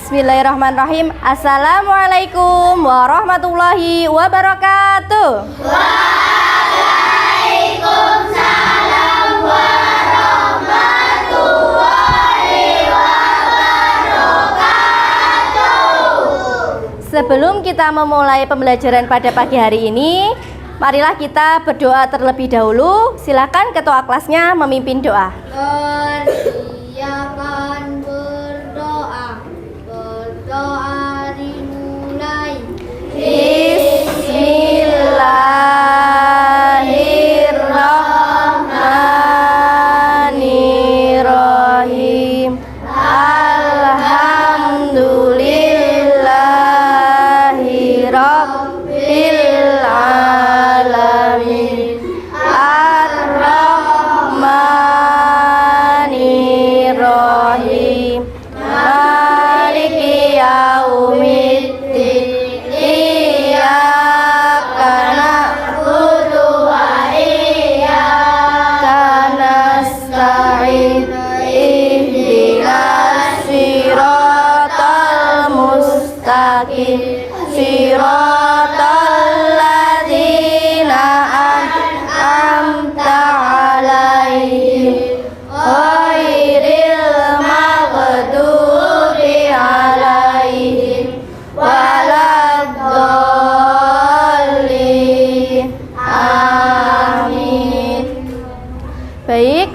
Bismillahirrahmanirrahim. Assalamualaikum warahmatullahi wabarakatuh. Waalaikumsalam warahmatullahi wabarakatuh. Sebelum kita memulai pembelajaran pada pagi hari ini, marilah kita berdoa terlebih dahulu. Silakan ketua kelasnya memimpin doa. Persiapan berdoa. Berdoa dimulai. Bismillahirrahmanirrahim. Alhamdulillahi rabbil alamin. Ar-Rahmanirrahim. Maliki yaumiddin. Iyyaka na'budu wa iyyaka nasta'in. Ihdinas siratal mustaqim. Siratal ladzina an'amta 'alaihim ghairil maghdubi 'alaihim waladdallin. Amin. Baik,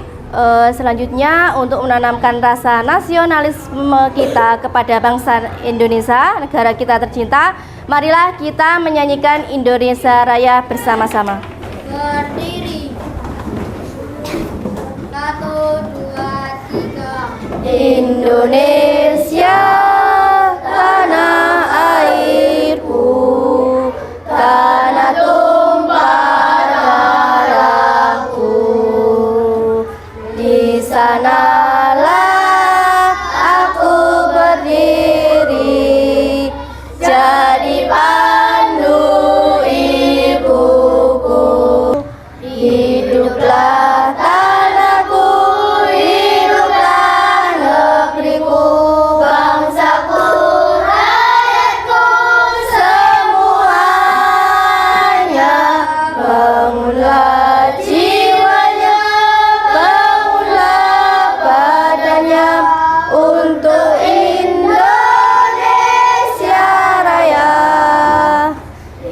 selanjutnya untuk menanamkan rasa nasionalisme kita kepada bangsa Indonesia, negara kita tercinta, marilah kita menyanyikan Indonesia Raya bersama-sama. Berdiri. 1, 2, 3. Indonesia tanah airku, tanah tumpah darahku. Di sanalah aku berdiri, jadi pandu ibuku. Hiduplah tanahku, hiduplah negeriku, bangsaku, rakyatku semuanya. Bangunlah jiwanya, bangunlah badannya untuk Indonesia Raya.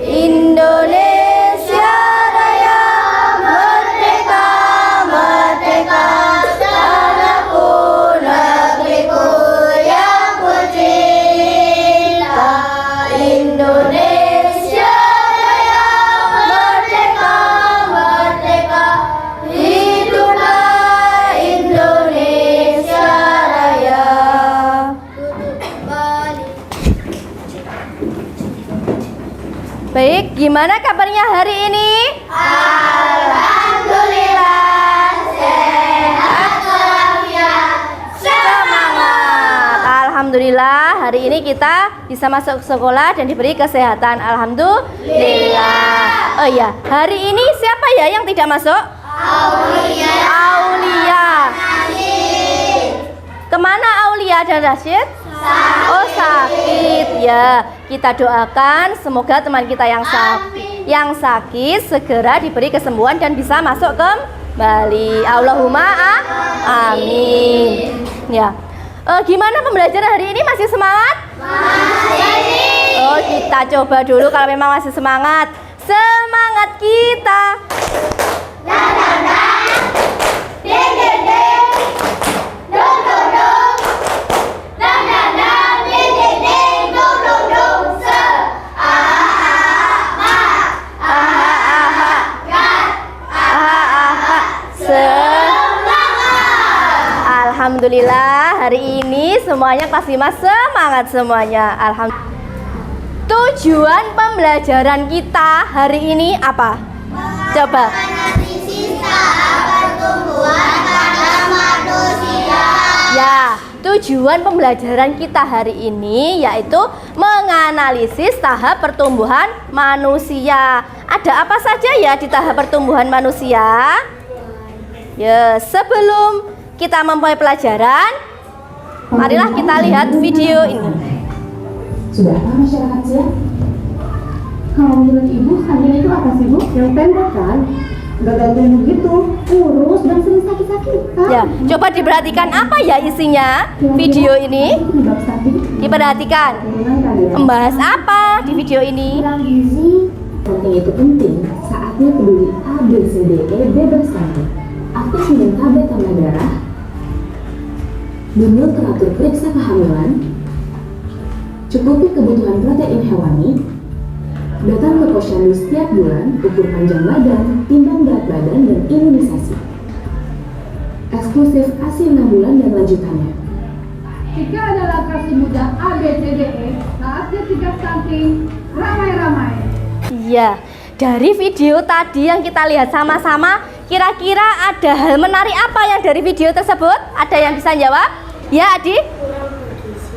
Indonesia Raya, merdeka, merdeka, tanahku, negeriku yang ku cinta. Indonesia Raya, merdeka, merdeka, hiduplah Indonesia Raya. Duduk balik. Baik, gimana kabarnya hari ini? Alhamdulillah, sehat walafiat, Semangat. Alhamdulillah, hari ini kita bisa masuk sekolah dan diberi kesehatan. Alhamdulillah. Oh iya, hari ini siapa ya yang tidak masuk? Aulia. Aulia. Kemana Aulia dan Rashid? Oh, sakit ya. Kita doakan semoga teman kita yang sakit segera diberi kesembuhan dan bisa masuk kembali. Allahumma amin. Ya. Gimana pembelajaran hari ini? Masih semangat? Masih. Oh, kita coba dulu kalau memang masih semangat. Semangat kita. Dan ding ding ding. Dong dong dong. Dan ding ding ding. Dong dong dong. Se. Ma. Aha aha. Gat. Aha aha. Semangat. Alhamdulillah, hari ini semuanya kelas 5 semangat semuanya. Alhamdulillah. Tujuan pembelajaran kita hari ini apa? Coba. Analisis tahap pertumbuhan pada manusia. Ya, tujuan pembelajaran kita hari ini yaitu menganalisis tahap pertumbuhan manusia. Ada apa saja ya di tahap pertumbuhan manusia? Ya, sebelum kita memulai pelajaran, Marilah kita lihat video ini. Sudahkah masyarakat siap? Kalau menurut Ibu, kantin itu apa sih, Bu? Yang pendek kan? Gak gantung begitu, kurus dan sering sakit-sakitan. Ya, coba diperhatikan apa ya isinya video ini. Penyebab sakit Diperhatikan. Membahas apa di video ini? Kurang gizi. Stunting itu penting. Saatnya peduli A, B, C, D, E, B berstunting. Aktif minum tablet tambah darah. Dulu teratur periksa kehamilan. Cukupi kebutuhan protein hewani. Datang ke posyandu setiap bulan, ukur panjang badan, timbang berat badan, dan imunisasi. Eksklusif ASI 6 bulan dan lanjutannya. Jika adalah kasih muda A, B, C, D, E, saatnya cegah stunting, ramai-ramai. Iya, dari video tadi yang kita lihat sama-sama, kira-kira ada hal menarik apa yang dari video tersebut? Ada yang bisa jawab? Ya, Adi?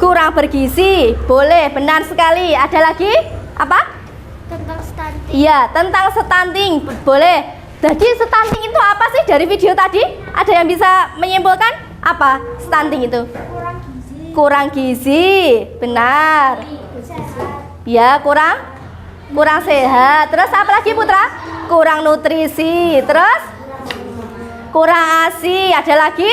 Kurang bergizi. Boleh, benar sekali. Ada lagi? Apa? Tentang stunting. Iya, tentang stunting. Boleh. Jadi stunting itu apa sih dari video tadi? Ada yang bisa menyimpulkan? Apa stunting itu? Kurang gizi. Kurang gizi. Benar. Ya, kurang sehat. Terus apa lagi, Putra? Kurang nutrisi. Terus kurang ASI. Ada lagi?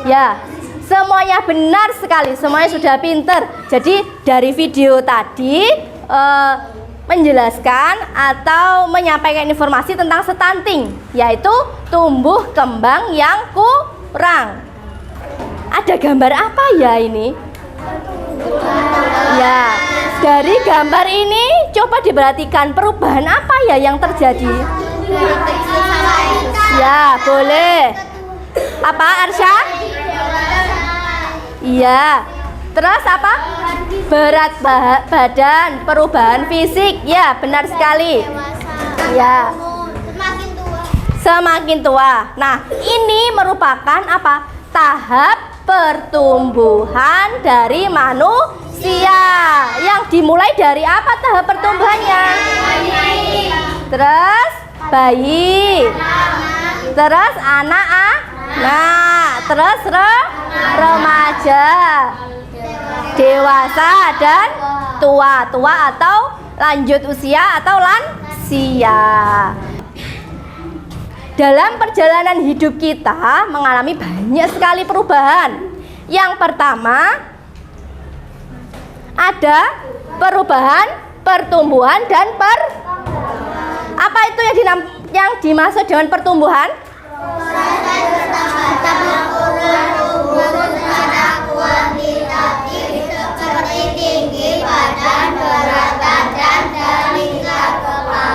Ya, semuanya benar sekali. Semuanya sudah pinter. Jadi dari video tadi menjelaskan atau menyampaikan informasi tentang stunting, yaitu tumbuh kembang yang kurang. Ada gambar apa ya ini? Ya, dari gambar ini coba diperhatikan perubahan apa ya yang terjadi? Ya, boleh. Apa, Arsya? Iya. Terus apa? Berat badan, perubahan fisik. Ya, benar sekali. Ya. Semakin tua. Semakin tua. Nah, ini merupakan apa? Tahap pertumbuhan dari manusia. Yang dimulai dari apa tahap pertumbuhannya? Terus bayi. Terus anak-anak. Terus remaja. Dewasa dan tua atau lanjut usia atau lansia. Dalam perjalanan hidup kita mengalami banyak sekali perubahan. Yang pertama ada perubahan pertumbuhan dan apa itu yang dimaksud dengan pertumbuhan?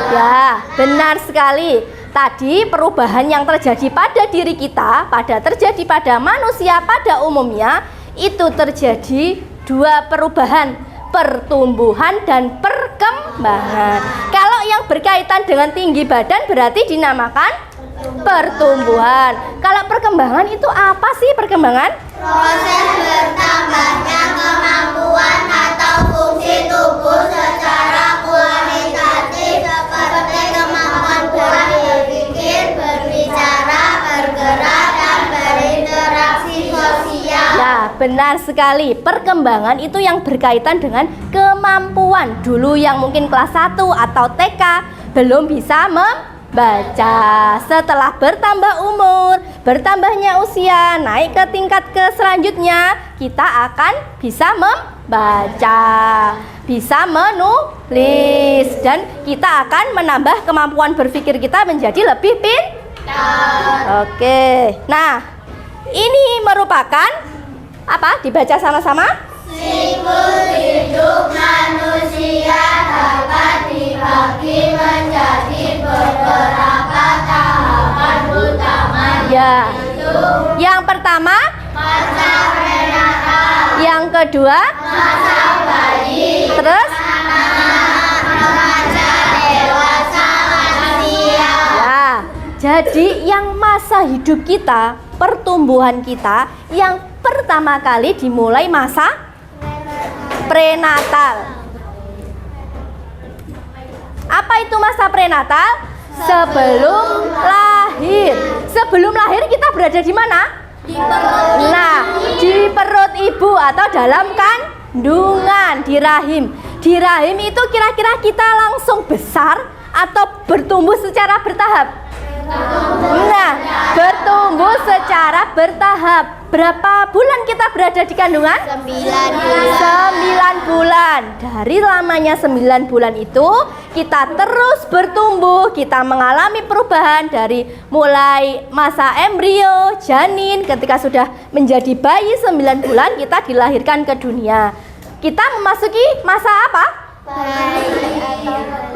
Ya, benar sekali. Tadi perubahan yang terjadi pada diri kita, terjadi pada manusia pada umumnya, itu terjadi dua perubahan, pertumbuhan dan perkembangan. Kalau yang berkaitan dengan tinggi badan berarti dinamakan pertumbuhan. Kalau perkembangan itu apa sih perkembangan? Proses bertambahnya kemampuan atau fungsi tubuh secara kualitatif seperti kemampuan berpikir, berbicara, bergerak, dan berinteraksi sosial. Ya, benar sekali. Perkembangan itu yang berkaitan dengan kemampuan. Dulu yang mungkin kelas 1 atau TK belum bisa membaca. Setelah bertambah umur, bertambahnya usia, naik ke tingkat selanjutnya, kita akan bisa membaca, bisa menulis, dan kita akan menambah kemampuan berpikir kita menjadi lebih pintar. Oke. Nah, ini merupakan apa? Dibaca sama-sama. Siklus hidup manusia dapat dibagi menjadi beberapa tahapan utama. Ya. Yang pertama, Masa prenatal, yang kedua, masa bayi, terus remaja, dewasa, lansia. ya. Jadi yang masa hidup kita, pertumbuhan kita yang pertama kali dimulai masa prenatal. Apa itu masa prenatal? Sebelum lahir. Sebelum lahir kita berada di mana? Nah, di perut ibu atau dalam kandungan, di rahim. Di rahim itu kira-kira kita langsung besar atau bertumbuh secara bertahap? Nah, bertumbuh secara bertahap. Berapa bulan kita berada di kandungan? 9 bulan. 9 bulan. Dari lamanya 9 bulan itu kita terus bertumbuh, kita mengalami perubahan dari mulai masa embrio, janin, ketika sudah menjadi bayi 9 bulan kita dilahirkan ke dunia. Kita memasuki masa apa?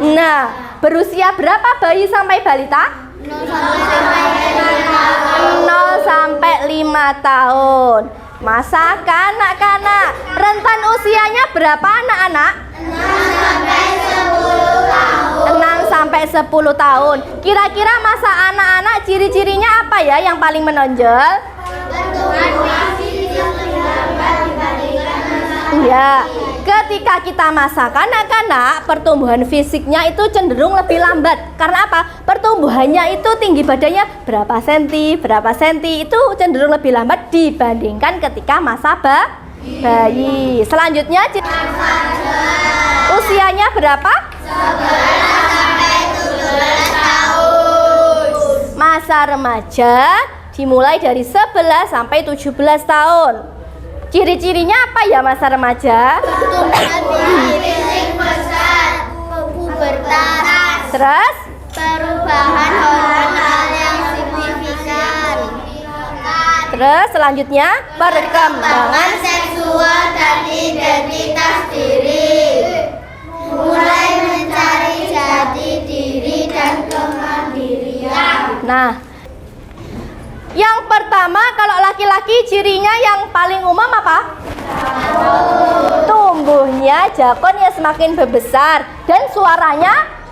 Nah, berusia berapa bayi sampai balita? 0 sampai 5 tahun. Masa kanak-kanak. Rentan usianya berapa anak-anak? 6 sampai 10 tahun. Kira-kira masa anak-anak ciri-cirinya apa ya yang paling menonjol? Ya, ketika kita masa kanak-kanak, pertumbuhan fisiknya itu cenderung lebih lambat. Karena apa? Pertumbuhannya itu tinggi badannya berapa senti itu cenderung lebih lambat dibandingkan ketika masa bayi. Selanjutnya usianya berapa? 11 sampai 17 tahun. Masa remaja dimulai dari 11 sampai 17 tahun. Ciri-cirinya apa ya masa remaja? Pertumbuhan fisik besar, pubertas, Terus? perubahan hormonal yang signifikan, Terus selanjutnya perkembangan seksual dan identitas diri, mulai mencari jati diri dan kemandirian. Nah, yang pertama kalau laki-laki cirinya yang paling umum apa? Tumbuhnya jagonnya semakin membesar dan suaranya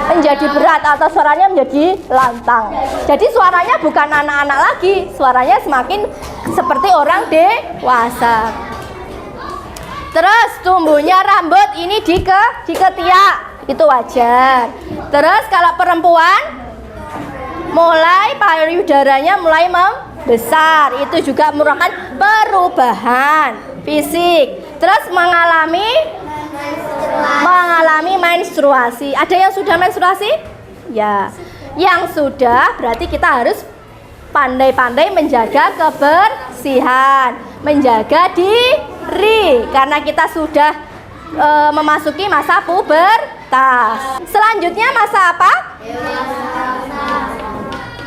menjadi berat atau suaranya menjadi lantang. Jadi suaranya bukan anak-anak lagi, suaranya semakin seperti orang dewasa. Terus tumbuhnya rambut ini di ketiak, itu wajar. Terus kalau perempuan mulai payudaranya mulai membesar, itu juga merupakan perubahan fisik. Terus mengalami menstruasi. Ada yang sudah menstruasi? Ya. Yang sudah berarti kita harus pandai-pandai menjaga kebersihan, menjaga diri karena kita sudah memasuki masa pubertas. Selanjutnya masa apa?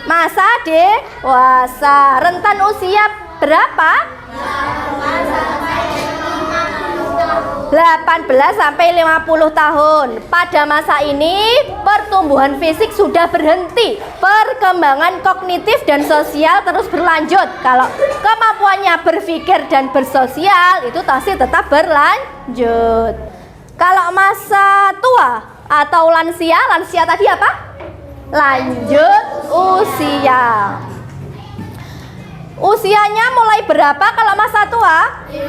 Masa dewasa. Rentan usia berapa? 18 sampai 50 tahun. Pada masa ini pertumbuhan fisik sudah berhenti. Perkembangan kognitif dan sosial terus berlanjut. Kalau kemampuannya berpikir dan bersosial itu masih tetap berlanjut. Kalau masa tua atau lansia tadi apa? Lanjut usia. Usianya mulai berapa kalau masa tua? 50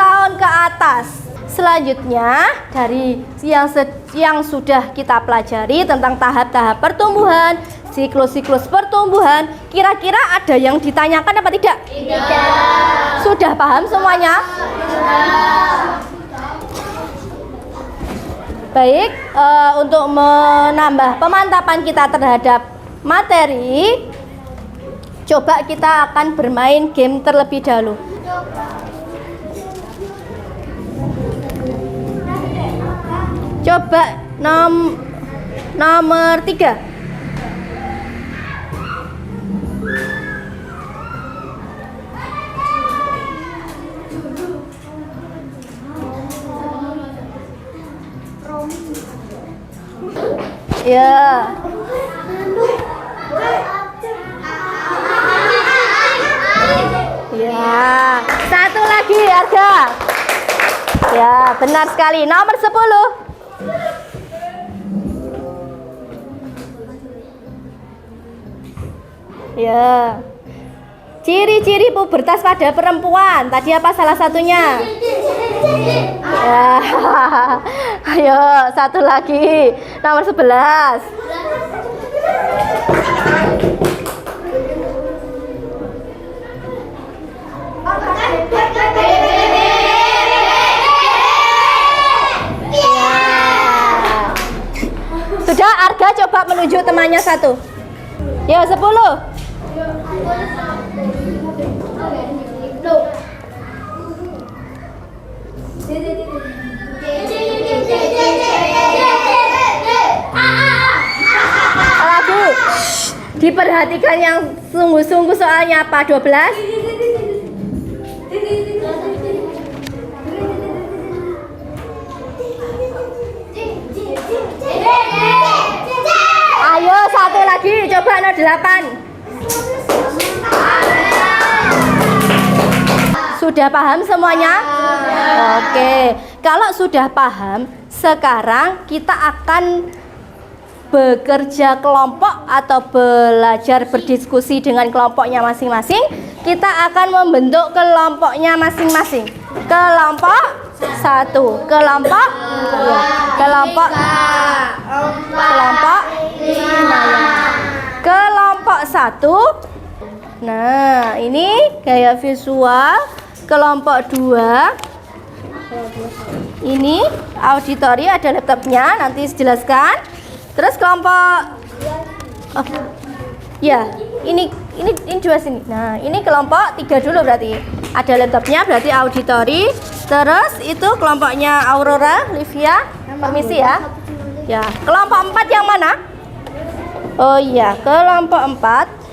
tahun ke atas. Selanjutnya dari yang sudah kita pelajari tentang tahap-tahap pertumbuhan, siklus-siklus pertumbuhan, kira-kira ada yang ditanyakan apa tidak? Tidak. Sudah paham semuanya? Baik, untuk menambah pemantapan kita terhadap materi, coba kita akan bermain game terlebih dahulu. Coba nomor 3. Ya. Ya, satu lagi harga. Ya, benar sekali. Nomor 10. Ya. Ciri-ciri pubertas pada perempuan. Tadi apa salah satunya? Ya. Ayo, satu lagi. Nomor 11. tunjuk temannya satu. Ya, 10. Lagi. Diperhatikan yang sungguh-sungguh soalnya apa? 12. Ayo, satu lagi. Coba 08. Sudah paham semuanya? Oke. Kalau sudah paham, sekarang kita akan bekerja kelompok atau belajar berdiskusi dengan kelompoknya masing-masing. Kita akan membentuk kelompoknya masing-masing. Kelompok 1, kelompok 2, kelompok 5, kelompok 1. Nah, ini gaya visual. Kelompok 2. Ini auditori, ada laptopnya, nanti dijelaskan. Terus kelompok ya, ini dua sini. Nah, ini kelompok 3 dulu berarti. Ada laptopnya berarti auditori. Terus itu kelompoknya Aurora, Livia. Permisi ya. Ya, kelompok 4 yang mana? Oh iya, kelompok 4.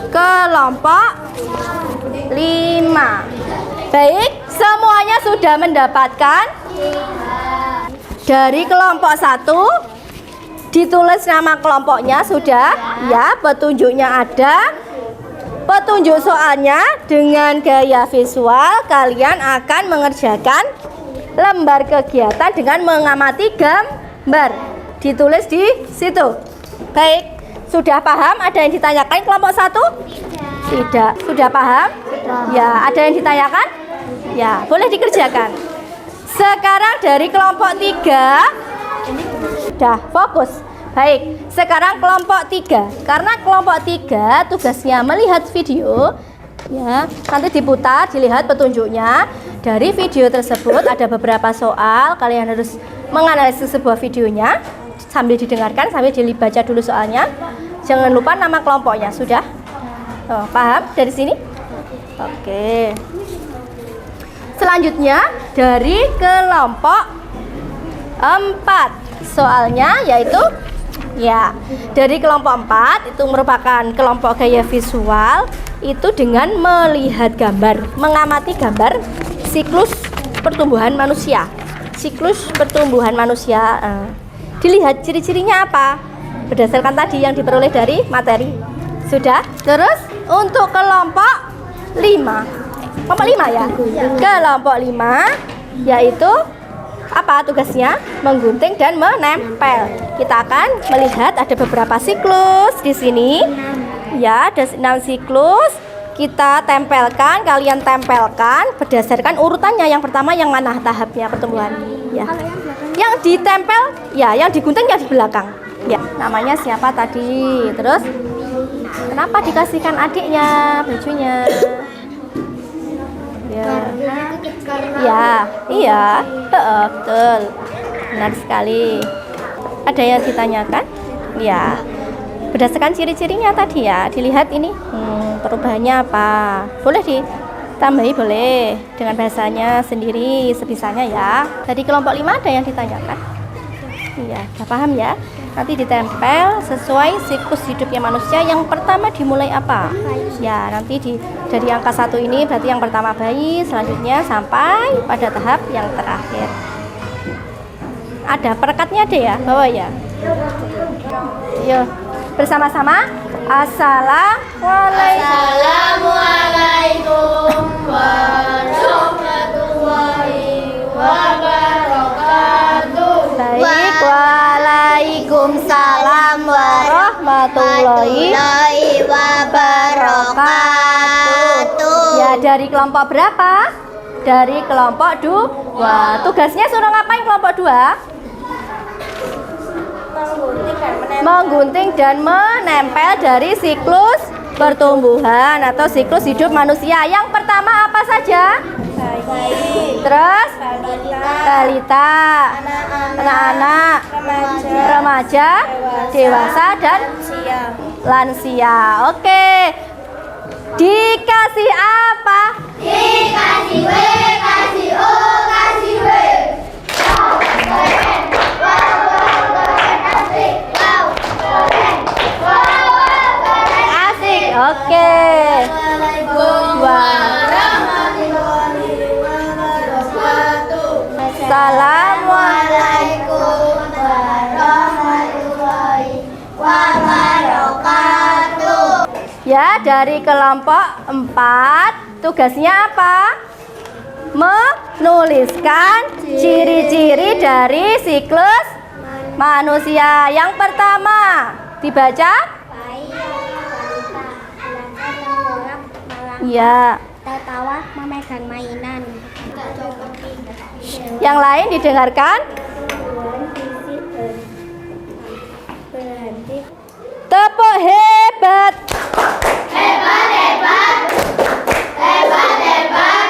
Kelompok 5. Baik, semuanya sudah mendapatkan. Dari kelompok 1 ditulis nama kelompoknya sudah ya, petunjuknya ada. Petunjuk soalnya dengan gaya visual, kalian akan mengerjakan lembar kegiatan dengan mengamati gambar. Ditulis di situ. Baik, sudah paham? Ada yang ditanyakan kelompok 1? Tidak. Sudah paham? Ya, ada yang ditanyakan? Ya, boleh dikerjakan. Sekarang dari kelompok 3. Sudah, fokus. Baik, sekarang kelompok 3. Karena kelompok 3 tugasnya melihat video. Ya, nanti diputar, dilihat petunjuknya. Dari video tersebut ada beberapa soal. Kalian harus menganalisis sebuah videonya sambil didengarkan, sambil dibaca dulu soalnya. Jangan lupa nama kelompoknya. Sudah? Oh, paham dari sini? Oke. Selanjutnya dari kelompok 4. Soalnya yaitu ya, dari kelompok 4 itu merupakan kelompok gaya visual itu dengan melihat gambar, mengamati gambar siklus pertumbuhan manusia. Siklus pertumbuhan manusia. Dilihat ciri-cirinya apa? Berdasarkan tadi yang diperoleh dari materi. Sudah? Terus untuk kelompok 5. Kelompok 5 ya? Kelompok 5 yaitu apa tugasnya? Menggunting dan menempel. Kita akan melihat ada beberapa siklus di sini. Ya, ada 6 siklus. Kita tempelkan, kalian tempelkan berdasarkan urutannya. Yang pertama yang mana tahapnya pertumbuhan? Ya. Yang ditempel, ya, yang digunting yang di belakang. Ya, namanya siapa tadi? Terus kenapa dikasihkan adiknya bajunya? Ya. Ya, iya, betul. Benar sekali. Ada yang ditanyakan? Ya. Berdasarkan ciri-cirinya tadi ya, dilihat ini perubahannya apa. Boleh ditambahi, boleh dengan bahasanya sendiri sebisanya ya. Dari kelompok 5 ada yang ditanyakan? Iya, sudah paham ya. Nanti ditempel sesuai siklus hidupnya manusia. Yang pertama dimulai apa? Ya, nanti dari angka 1 ini berarti yang pertama bayi, selanjutnya sampai pada tahap yang terakhir. Ada perekatnya ada ya, bawa ya. Yuk, bersama-sama. Assalamualaikum warahmatullahi wabarakatuh. Baik, waalaikumsalam warahmatullahi wabarakatuh. Ya, dari kelompok berapa? Dari kelompok 2. Tugasnya suruh ngapain kelompok 2? Menggunting dan menempel dari siklus pertumbuhan atau siklus hidup manusia. Yang pertama apa saja? Bayi, Terus balita, anak-anak, remaja, dewasa dan lansia. Oke. Dikasih apa? Dikasih W, kasih O, kasih W. Wow, keren. Wow, keren, asik. Wow, keren. Wow, keren. Asik. Oke. Assalamualaikum warahmatullahi wabarakatuh. Ya, dari kelompok 4 tugasnya apa? Menuliskan ciri-ciri dari siklus manusia. Yang pertama, dibaca? Ya. Tertawa memegang mainan. Yang lain didengarkan? Tepuk hebat. Hebat, hebat. Hebat, hebat.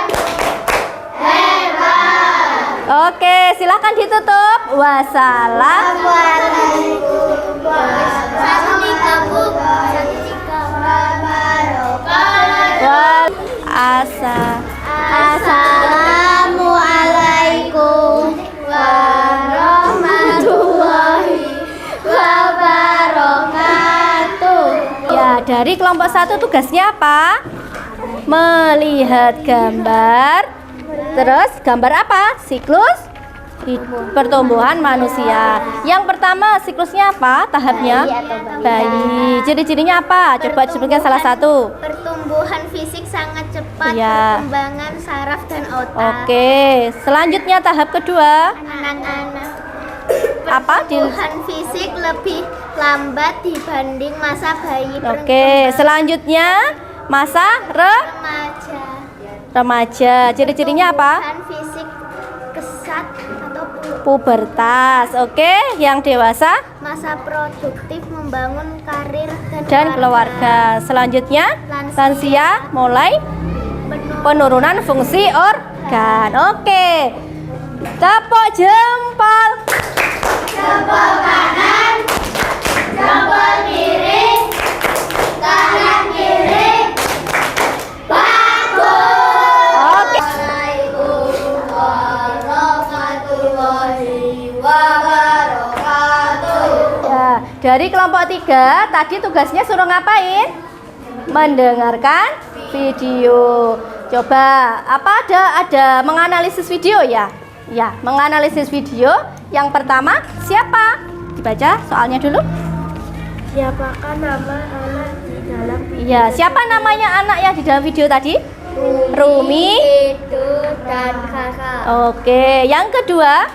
Hebat. Oke, silakan ditutup. Wassalam. Assalamualaikum warahmatullahi wabarakatuh. Assalamualaikum warahmatullahi wabarakatuh. Ya, dari kelompok 1 tugasnya apa? Melihat gambar. Terus gambar apa? Siklus pertumbuhan manusia. Yang pertama siklusnya apa? Tahapnya? Bayi atau balita. Bayi. Ciri-cirinya apa? Coba sebutkan salah satu. Pertumbuhan fisik sangat cepat, Ya. perkembangan saraf dan otak. Oke. Selanjutnya tahap kedua. Anak-anak. Apa? Pertumbuhan fisik lebih lambat dibanding masa bayi. Oke. Selanjutnya masa Remaja. remaja. Ciri-cirinya apa? Pertumbuhan fisik kesat atau Pubertas. Oke. Yang dewasa masa produktif membangun karir dan keluarga. Selanjutnya lansia mulai penurunan fungsi organ. Oke. Tepuk jempol. Jempol kanan, jempol kiri, kanan kiri. Bagus. Oke. Assalamualaikum warahmatullahi wabarakatuh. Ya, dari kelompok 3 tadi tugasnya suruh ngapain? Mendengarkan video. Coba apa ada menganalisis video ya? Ya, menganalisis video. Yang pertama siapa? Dibaca soalnya dulu. Siapakah nama anak di dalam Iya, siapa namanya anak yang di dalam video tadi? Rumi. Itu dan kakak. Oke, yang kedua.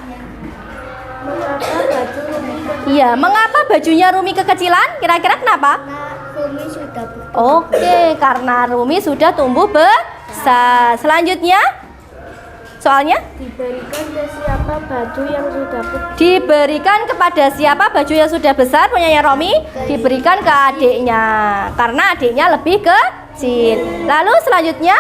Mengapa baju Rumi Iya, mengapa bajunya Rumi kekecilan? Kira-kira kenapa? Rumi sudah besar? Oke, karena Rumi sudah tumbuh besar. Selanjutnya, soalnya Diberikan ke siapa baju yang sudah besar? diberikan kepada siapa baju yang sudah besar punyanya Romi? Diberikan ke adiknya, karena adiknya lebih kecil. Lalu selanjutnya,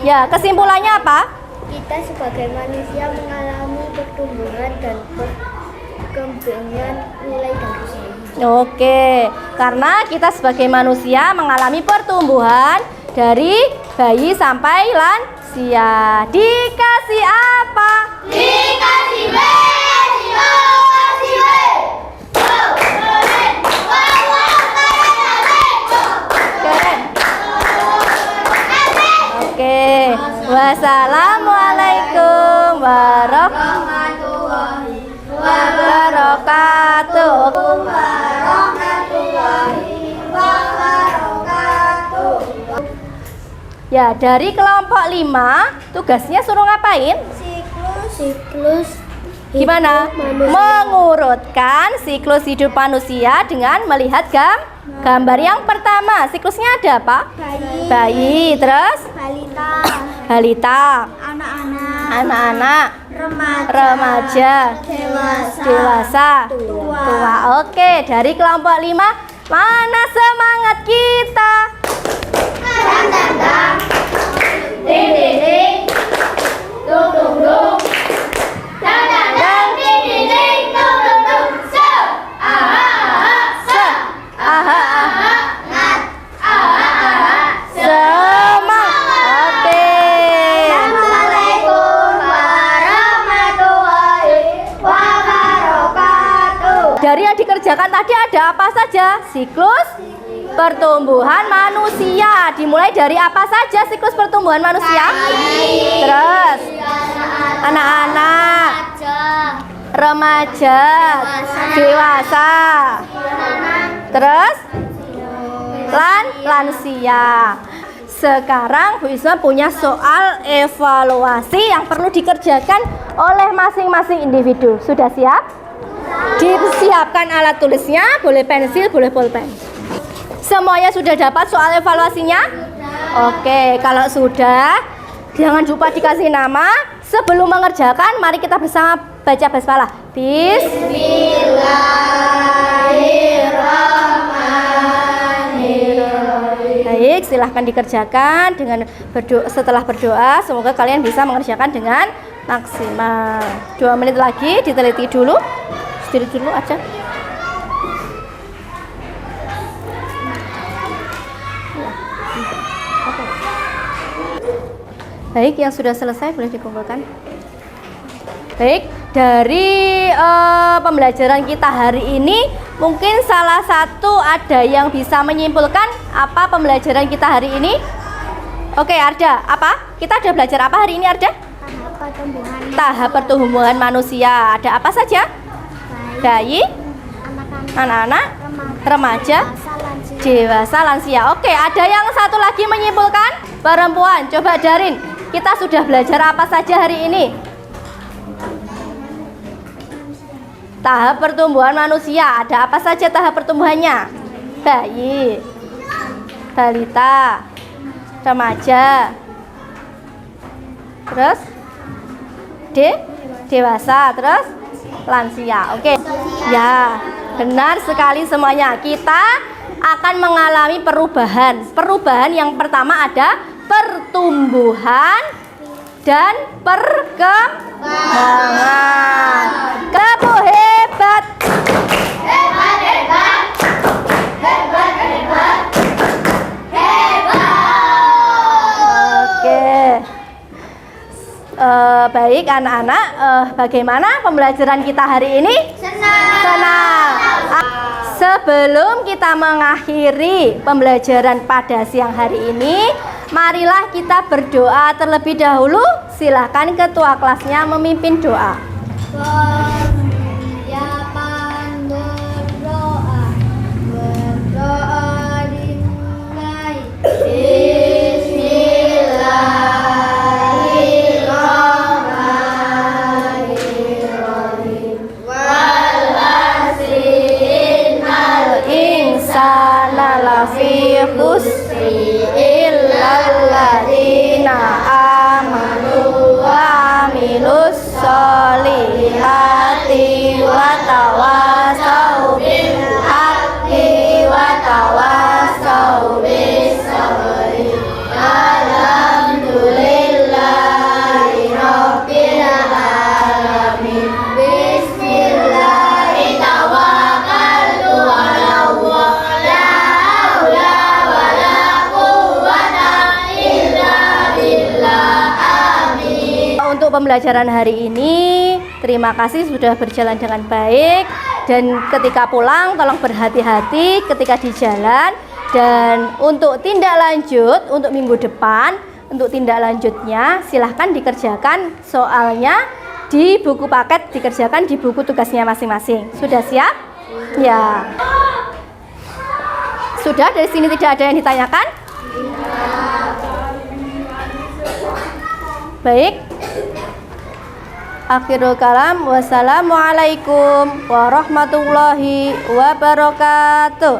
ya kesimpulannya apa? Kita sebagai manusia mengalami pertumbuhan dan perkembangan mulai dari bayi. Oke, karena kita sebagai manusia mengalami pertumbuhan dari bayi sampai lansia. Dikasih apa? Dikasih B, kasih O, kasih W. Wow, keren. Wow, wow, keren, asik. Keren. Oke, wassalamualaikum warahmatullahi wabarakatuh. Ya, dari kelompok 5 tugasnya suruh ngapain? Siklus Gimana? Mengurutkan siklus hidup manusia dengan melihat gambar. Yang pertama, siklusnya ada apa? bayi, Bayi, terus balita, balita, anak-anak, anak-anak, remaja, dewasa, tua. Oke, dari kelompok 5, mana semangat kita? Dari yang dikerjakan tadi ada apa saja? Siklus pertumbuhan manusia. Dimulai dari apa saja siklus pertumbuhan manusia? Terus anak-anak, remaja, dewasa. Terus lansia. Sekarang Bu Isma punya soal evaluasi yang perlu dikerjakan oleh masing-masing individu. Sudah siap? Disiapkan alat tulisnya, boleh pensil, boleh pulpen. Semuanya sudah dapat soal evaluasinya? Oke, kalau sudah, jangan lupa dikasih nama. Sebelum mengerjakan, mari kita bersama baca basmalah. Bismillahirrahmanirrahim. Baik, silahkan dikerjakan dengan setelah berdoa. Semoga kalian bisa mengerjakan dengan maksimal. 2 menit lagi, diteliti dulu. Diri dulu aja. Baik, yang sudah selesai boleh dikumpulkan. Baik, dari pembelajaran kita hari ini, mungkin salah satu ada yang bisa menyimpulkan apa pembelajaran kita hari ini? Oke, Arda, apa? Kita ada belajar apa hari ini, Arda? Tahap pertumbuhan manusia. Ada apa saja? Bayi, anak-anak, remaja, dewasa, lansia. Oke, ada yang satu lagi menyimpulkan? Perempuan, coba Darin. Kita sudah belajar apa saja hari ini? Tahap pertumbuhan manusia. Ada apa saja tahap pertumbuhannya? Bayi, balita, remaja. Terus dewasa, terus lansia. Oke. Ya, benar sekali semuanya. Kita akan mengalami perubahan. Perubahan yang pertama ada pertumbuhan dan perkembangan. Kebu hebat. Hebat, hebat. Hebat, hebat. Hebat. Oke. Baik anak-anak, bagaimana pembelajaran kita hari ini? Senang. Sebelum kita mengakhiri pembelajaran pada siang hari ini, marilah kita berdoa terlebih dahulu. Silahkan ketua kelasnya memimpin doa. Persiapan berdoa. Berdoa dimulai. Bismillahirrahmanirrahim. Insana lafi khusri illalladzina amanu wa amilus solihati wa tawasau bil haqqi wa tawasau bis sabri. Alhamdulillahi rabbil alamin. Bismillahi tawakkaltu ala Allah. La haula wala quwwata illa billah. Amin. Untuk pembelajaran hari ini, terima kasih sudah berjalan dengan baik. Dan ketika pulang, tolong berhati-hati ketika di jalan. Dan untuk tindak lanjut, untuk minggu depan, untuk tindak lanjutnya, silahkan dikerjakan soalnya di buku paket, dikerjakan di buku tugasnya masing-masing. Sudah siap? Ya. Sudah, dari sini tidak ada yang ditanyakan? Baik. Akhirul kalam, wassalamualaikum warahmatullahi wabarakatuh.